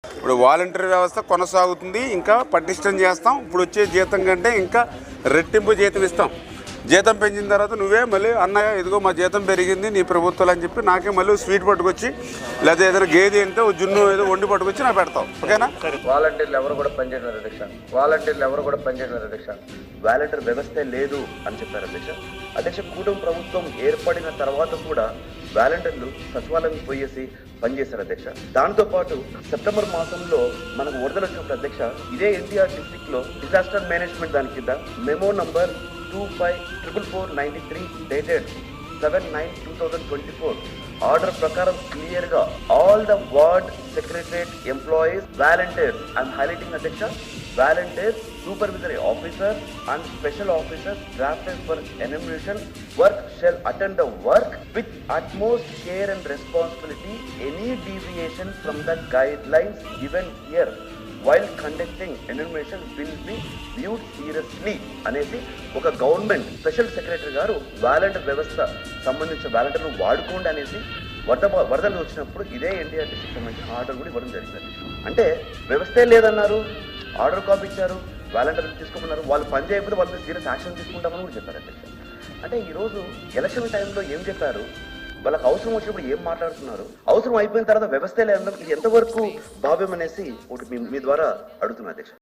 ఇప్పుడు వాలంటీర్ వ్యవస్థ కొనసాగుతుంది, ఇంకా పటిష్టం చేస్తాం. ఇప్పుడు వచ్చే జీతం కంటే ఇంకా రెట్టింపు జీతం ఇస్తాం. జీతం పెంచిన తర్వాత నువ్వే మళ్ళీ అన్నయ్య ఇదిగో మా జీతం పెరిగింది నీ ప్రభుత్వాలు అని చెప్పి నాకే మళ్ళీ స్వీట్ పట్టుకొచ్చి లేదా ఏదైనా గేదె అంటే జున్ను ఏదో వండి పట్టుకొచ్చి నాకు పెడతాం. ఓకేనా? వాలంటీర్లు ఎవరు కూడా పనిచేయడం అధ్యక్ష. వాలంటీర్ వ్యవస్థే లేదు అని చెప్పారు అధ్యక్ష. కూటమి ప్రభుత్వం ఏర్పడిన తర్వాత కూడా వాలంటీర్లు సచివాలయం పోయేసి పనిచేశారు అధ్యక్ష. దాంతో పాటు సెప్టెంబర్ మాసంలో మనకు వరదలు వచ్చినప్పుడు అధ్యక్ష ఇదే ఎన్టీఆర్ డిస్ట్రిక్ట్ లో డిజాస్టర్ మేనేజ్మెంట్ దాని కింద మెమో నంబర్ 254493 dated 7/9/2024 ఆర్డర్ ప్రకారం క్లియర్ గా all the ward secretariat employees volunteers I'm highlighting అధ్యక్ష volunteers supervisory officers and special officers drafted for enumeration work shall attend the work with utmost care and responsibility. Any deviation from the guidelines given here while conducting enumeration will be viewed seriously అనేది ఒక government special secretary గారు volunteer వ్యవస్థ సంబంధించిన వాలంటీర్లు వాడుకోండి అనేసి వరదలు వచ్చినప్పుడు ఇదే ఎన్టీఆర్ డిస్ట్రిక్ట్ సంబంధించిన ఆర్డర్ కూడా ఇవ్వడం జరిగింది. అంటే వ్యవస్థే లేదన్నారు, ఆర్డర్ కాపీ ఇచ్చారు, వాలంటీర్లు తీసుకోమన్నారు, వాళ్ళు పని చేయకపోతే వాళ్ళ మీద సీరియస్ యాక్షన్ తీసుకుంటామని కూడా చెప్పారు అధ్యక్ష. అంటే ఈరోజు ఎలక్షన్ టైంలో ఏం చెప్పారు, వాళ్ళకి అవసరం వచ్చినప్పుడు ఏం మాట్లాడుతున్నారు, అవసరం అయిపోయిన తర్వాత వ్యవస్థ లేదన్నప్పుడు ఇది ఎంతవరకు భావ్యం అనేసి ఒకటి మీ ద్వారా అడుగుతున్నా అధ్యక్ష.